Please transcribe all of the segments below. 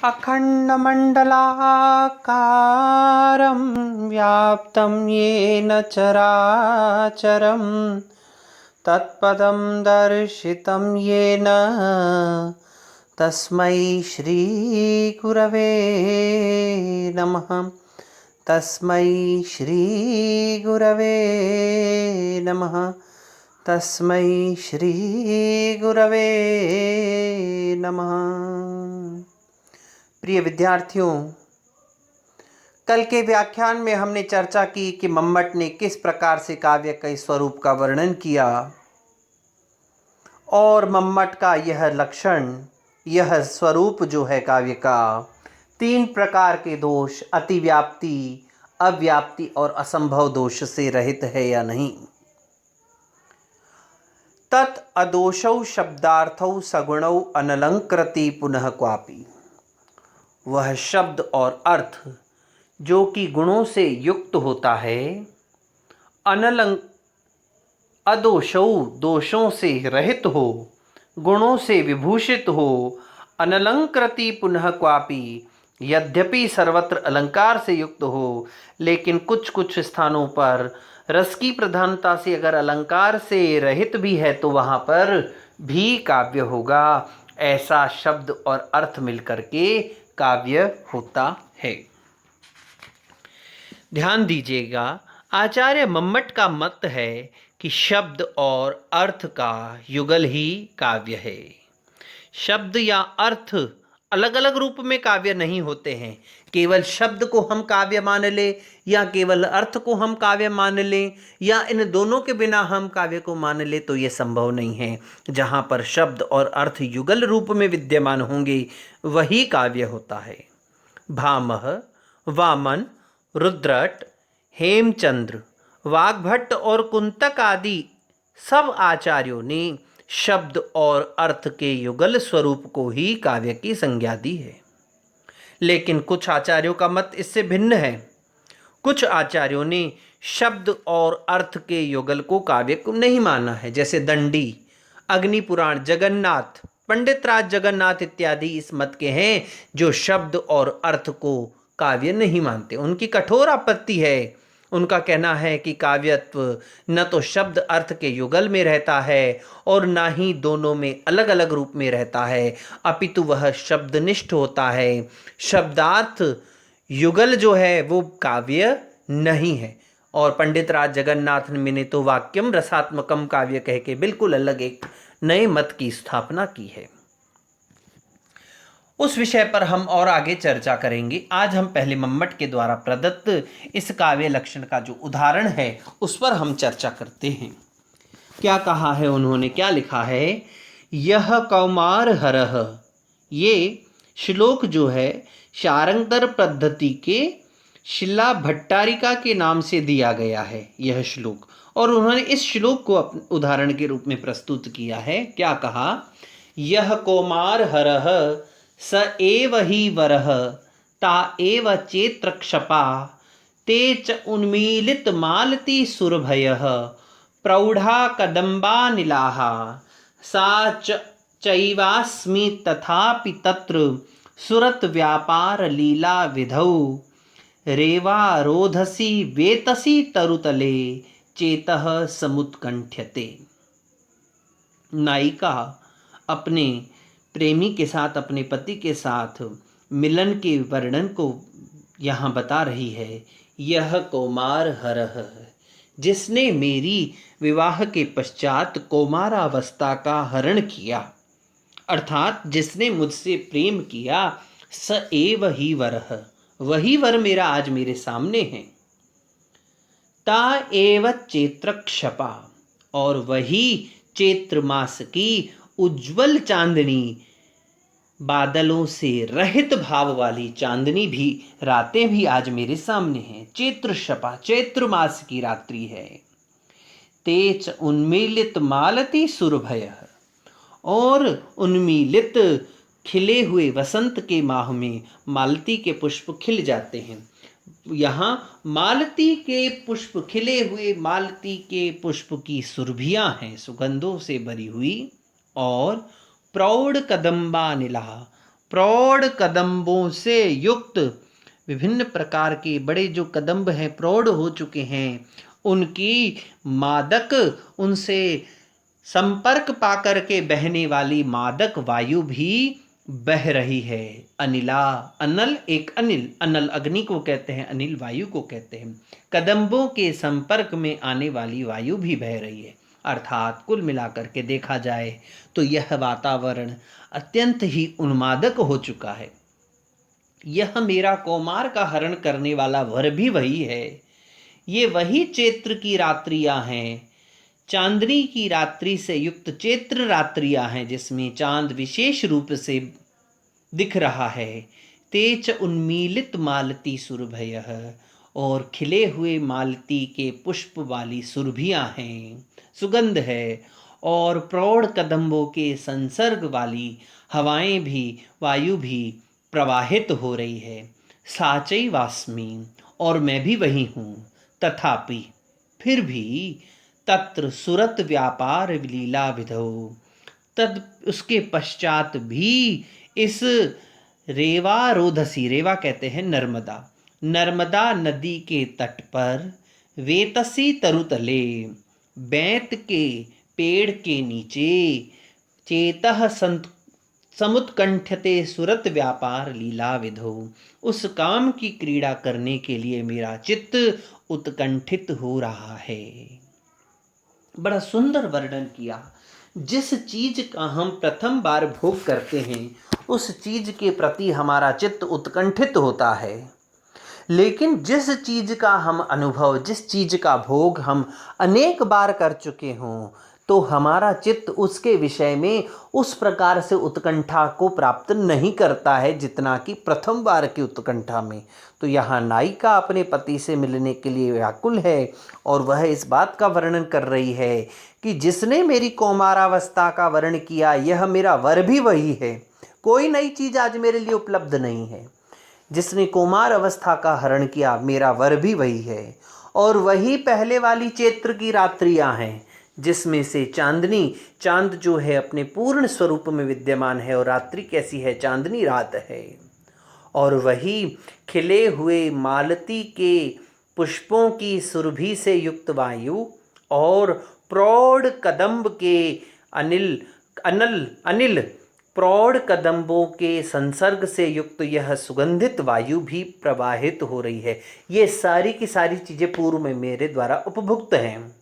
अखण्डमण्डलाकारं व्याप्तं येन चराचरं तत्पदं दर्शितं येन तस्मै श्रीगुरवे नमः। तस्मै श्रीगुरवे नमः। तस्मै श्रीगुरवे नमः। प्रिय विद्यार्थियों, कल के व्याख्यान में हमने चर्चा की कि मम्मट ने किस प्रकार से काव्य के स्वरूप का वर्णन किया और मम्मट का यह लक्षण, यह स्वरूप जो है काव्य का, 3 प्रकार के दोष अतिव्याप्ति, अव्याप्ति और असंभव दोष से रहित है या नहीं। तत् अदोषौ शब्दार्थौ सगुणौ अनलंकृति पुनः क्वापि। वह शब्द और अर्थ जो कि गुणों से युक्त होता है, अदोषौ दोषों से रहित हो, गुणों से विभूषित हो, अनलंकृति पुनः क्वापि, यद्यपि सर्वत्र अलंकार से युक्त हो, लेकिन कुछ कुछ स्थानों पर रस की प्रधानता से अगर अलंकार से रहित भी है तो वहाँ पर भी काव्य होगा। ऐसा शब्द और अर्थ मिलकर के काव्य होता है। ध्यान दीजिएगा, आचार्य मम्मट का मत है कि शब्द और अर्थ का युगल ही काव्य है। शब्द या अर्थ अलग अलग रूप में काव्य नहीं होते हैं। केवल शब्द को हम काव्य मान ले या केवल अर्थ को हम काव्य मान लें या इन दोनों के बिना हम काव्य को मान ले तो ये संभव नहीं है। जहाँ पर शब्द और अर्थ युगल रूप में विद्यमान होंगे वही काव्य होता है। भामह, वामन, रुद्रट, हेमचंद्र, वाग्भट्ट और कुंतक आदि सब आचार्यों ने शब्द और अर्थ के युगल स्वरूप को ही काव्य की संज्ञा दी है। लेकिन कुछ आचार्यों का मत इससे भिन्न है। कुछ आचार्यों ने शब्द और अर्थ के युगल को काव्य को नहीं माना है, जैसे दंडी, अग्निपुराण, जगन्नाथ, पंडित राज जगन्नाथ इत्यादि इस मत के हैं जो शब्द और अर्थ को काव्य नहीं मानते। उनकी कठोर आपत्ति है। उनका कहना है कि काव्यत्व न तो शब्द अर्थ के युगल में रहता है और ना ही दोनों में अलग अलग रूप में रहता है, अपितु वह शब्दनिष्ठ होता है। शब्दार्थ युगल जो है वो काव्य नहीं है। और पंडित राज जगन्नाथ ने तो वाक्यम रसात्मकम काव्य कह के बिल्कुल अलग एक नए मत की स्थापना की है। उस विषय पर हम और आगे चर्चा करेंगे। आज हम पहले मम्मट के द्वारा प्रदत्त इस काव्य लक्षण का जो उदाहरण है उस पर हम चर्चा करते हैं। क्या कहा है उन्होंने, क्या लिखा है? यह कौमार हरह, ये श्लोक जो है शारंगधर पद्धति के शिला भट्टारिका के नाम से दिया गया है यह श्लोक, और उन्होंने इस श्लोक को उदाहरण के रूप में प्रस्तुत किया है। क्या कहा? यह कौमार हरह स एव हि वरः ता एव चेत्रक्षपा ते च उन्मीलित मालती सुरभयः प्रौढ़ा कदम्बानिलाः सा चैवास्मि तथापि तत्र सुरत व्यापार लीला विधौ रेवा रोधसी वेतसी तरुतले चेतः समुत्कंठ्यते। नायिका अपने प्रेमी के साथ, अपने पति के साथ मिलन के वर्णन को यहाँ बता रही है। यह कौमार हरह, जिसने मेरी विवाह के पश्चात कौमारावस्था का हरण किया, अर्थात जिसने मुझसे प्रेम किया, स एव ही वरह, वही वर मेरा आज मेरे सामने है। ता एव चैत्रक्षपा, और वही चैत्र मास की उज्जवल चांदनी, बादलों से रहित भाव वाली चांदनी भी, रातें भी आज मेरे सामने हैं। चैत्र शपा, चैत्र मास की रात्रि है। तेज उन्मीलित मालती सुरभय, और उन्मीलित खिले हुए वसंत के माह में मालती के पुष्प खिल जाते हैं। यहाँ मालती के पुष्प, खिले हुए मालती के पुष्प की सुरभियाँ हैं, सुगंधों से भरी हुई। और प्रौढ़ कदम्बा निलाह, प्रौढ़ कदम्बों से युक्त, विभिन्न प्रकार के बड़े जो कदम्ब हैं, प्रौढ़ हो चुके हैं, उनकी मादक, उनसे संपर्क पाकर के बहने वाली मादक वायु भी बह रही है। अनिला, अनल एक अनिल, अनल अग्नि को कहते हैं, अनिल वायु को कहते हैं। कदम्बों के संपर्क में आने वाली वायु भी बह रही है। अर्थात कुल मिलाकर के देखा जाए तो यह वातावरण अत्यंत ही उन्मादक हो चुका है। यह मेरा कौमार का हरण करने वाला वर भी वही है। ये वही चैत्र की रात्रियां हैं, चांदनी की रात्रि से युक्त चैत्र रात्रियां हैं, जिसमें चांद विशेष रूप से दिख रहा है। तेज उन्मीलित मालती सुरभयः, और खिले हुए मालती के पुष्प वाली सुरभियां हैं, सुगंध है। और प्रौढ़ कदम्बों के संसर्ग वाली हवाएं भी, वायु भी प्रवाहित हो रही है। साचई वास्मी, और मैं भी वही हूँ। तथापि, फिर भी, तत्र सुरत व्यापार लीला विधौ, तद उसके पश्चात भी इस रेवा रोधसी, रेवा कहते हैं नर्मदा, नर्मदा नदी के तट पर, वेतसी तरुतले, बैंत के पेड़ के नीचे, चेतः समुत्कंठते सुरत व्यापार लीला विधो, उस काम की क्रीड़ा करने के लिए मेरा चित्त उत्कंठित हो रहा है। बड़ा सुंदर वर्णन किया। जिस चीज का हम प्रथम बार भोग करते हैं, उस चीज के प्रति हमारा चित्त उत्कंठित होता है। लेकिन जिस चीज का हम अनुभव, जिस चीज का भोग हम अनेक बार कर चुके हों, तो हमारा चित्त उसके विषय में उस प्रकार से उत्कंठा को प्राप्त नहीं करता है जितना कि प्रथम बार की उत्कंठा में। तो यहाँ नायिका अपने पति से मिलने के लिए व्याकुल है, और वह इस बात का वर्णन कर रही है कि जिसने मेरी कौमारावस्था का वर्ण किया, यह मेरा वर भी वही है। कोई नई चीज आज मेरे लिए उपलब्ध नहीं है। जिसने कुमार अवस्था का हरण किया, मेरा वर भी वही है। और वही पहले वाली चैत्र की रात्रियां हैं, जिसमें से चांदनी, चांद जो है अपने पूर्ण स्वरूप में विद्यमान है, और रात्रि कैसी है, चांदनी रात है। और वही खिले हुए मालती के पुष्पों की सुरभि से युक्त वायु, और प्रौढ़ कदम्ब के अनिल प्रौढ़ कदम्बों के संसर्ग से युक्त यह सुगंधित वायु भी प्रवाहित हो रही है। ये सारी की सारी चीज़ें पूर्व में मेरे द्वारा उपभुक्त हैं।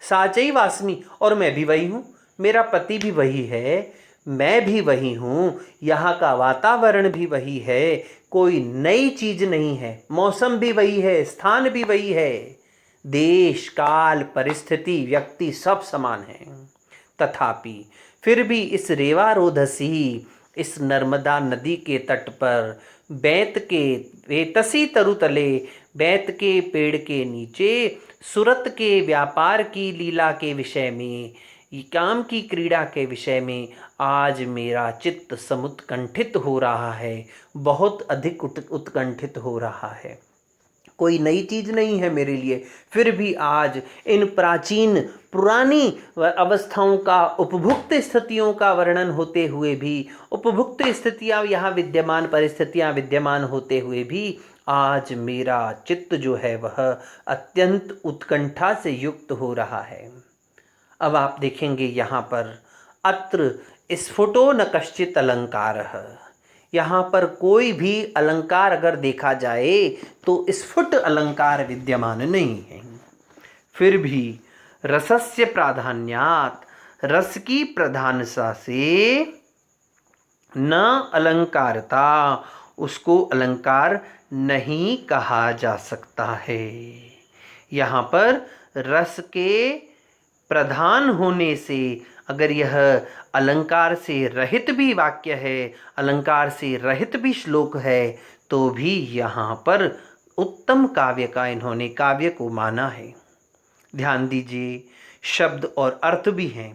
साचई वास्मी, और मैं भी वही हूँ, मेरा पति भी वही है, मैं भी वही हूँ, यहाँ का वातावरण भी वही है, कोई नई चीज़ नहीं है। मौसम भी वही है, स्थान भी वही है, देश काल परिस्थिति व्यक्ति सब समान हैं। तथापि फिर भी इस रेवारोधसी, इस नर्मदा नदी के तट पर, बैंत के वेतसी तरुतले, बैंत के पेड़ के नीचे, सुरत के व्यापार की लीला के विषय में, काम की क्रीड़ा के विषय में आज मेरा चित्त समुत्कंठित हो रहा है, बहुत अधिक उत्कंठित हो रहा है। कोई नई चीज़ नहीं है मेरे लिए। फिर भी आज इन प्राचीन पुरानी अवस्थाओं का, उपभुक्त स्थितियों का वर्णन होते हुए भी, उपभुक्त स्थितियाँ यहाँ विद्यमान, परिस्थितियाँ विद्यमान होते हुए भी, आज मेरा चित्त जो है वह अत्यंत उत्कंठा से युक्त हो रहा है। अब आप देखेंगे यहाँ पर, अत्र स्फुटो न कश्चित अलंकारः, यहाँ पर कोई भी अलंकार अगर देखा जाए तो स्फुट अलंकार विद्यमान नहीं है। फिर भी रसस्य प्राधान्यात, रस की प्रधानता से न अलंकारता, उसको अलंकार नहीं कहा जा सकता है। यहाँ पर रस के प्रधान होने से, अगर यह अलंकार से रहित भी वाक्य है, अलंकार से रहित भी श्लोक है, तो भी यहाँ पर उत्तम काव्य का इन्होंने काव्य को माना है। ध्यान दीजिए, शब्द और अर्थ भी हैं,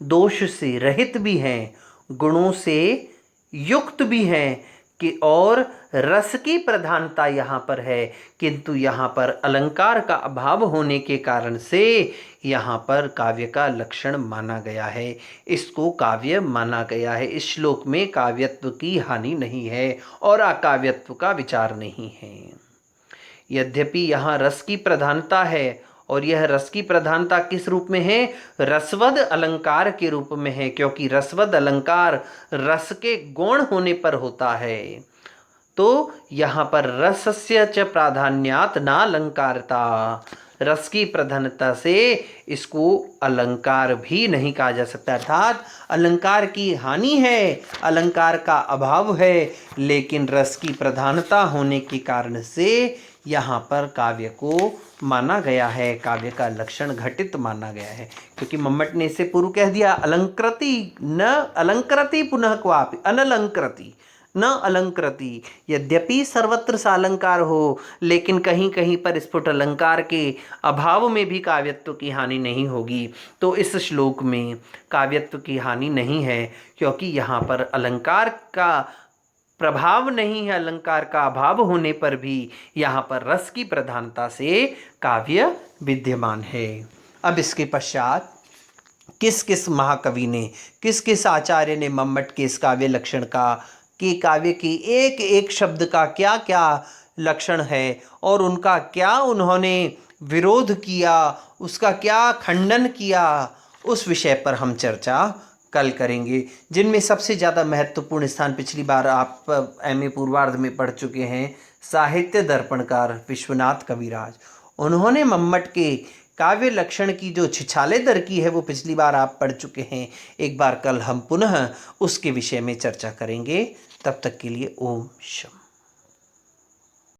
दोष से रहित भी हैं, गुणों से युक्त भी हैं, कि और रस की प्रधानता यहाँ पर है, किंतु यहाँ पर अलंकार का अभाव होने के कारण से यहाँ पर काव्य का लक्षण माना गया है, इसको काव्य माना गया है। इस श्लोक में काव्यत्व की हानि नहीं है और अकाव्यत्व का विचार नहीं है। यद्यपि यहाँ रस की प्रधानता है, और यह रस की प्रधानता किस रूप में है? रसवद अलंकार के रूप में है, क्योंकि रसवद अलंकार रस के गौण होने पर होता है। तो यहाँ पर रसस्य च प्राधान्यात न अलंकारता, रस की प्रधानता से इसको अलंकार भी नहीं कहा जा सकता, अर्थात अलंकार की हानि है, अलंकार का अभाव है, लेकिन रस की प्रधानता होने के कारण से यहाँ पर काव्य को माना गया है, काव्य का लक्षण घटित माना गया है। क्योंकि मम्मट ने इससे पूर्व कह दिया अलंकृति न अलंकृति पुनः क्वापि अनलंकृति न अलंकृति, यद्यपि सर्वत्र सालंकार हो, लेकिन कहीं कहीं पर स्फुट अलंकार के अभाव में भी काव्यत्व की हानि नहीं होगी। तो इस श्लोक में काव्यत्व की हानि नहीं है, क्योंकि यहाँ पर अलंकार का प्रभाव नहीं है, अलंकार का अभाव होने पर भी यहाँ पर रस की प्रधानता से काव्य विद्यमान है। अब इसके पश्चात किस किस महाकवि ने, किस किस आचार्य ने मम्मट के इस काव्य लक्षण का, कि काव्य की एक एक शब्द का क्या क्या लक्षण है और उनका क्या उन्होंने विरोध किया, उसका क्या खंडन किया, उस विषय पर हम चर्चा कल करेंगे। जिनमें सबसे ज़्यादा महत्वपूर्ण स्थान पिछली बार आप एमए पूर्वार्ध में पढ़ चुके हैं, साहित्य दर्पणकार विश्वनाथ कविराज, उन्होंने मम्मट के काव्य लक्षण की जो छिछाले दर की है वो पिछली बार आप पढ़ चुके हैं। एक बार कल हम पुनः उसके विषय में चर्चा करेंगे। तब तक के लिए ओम शम।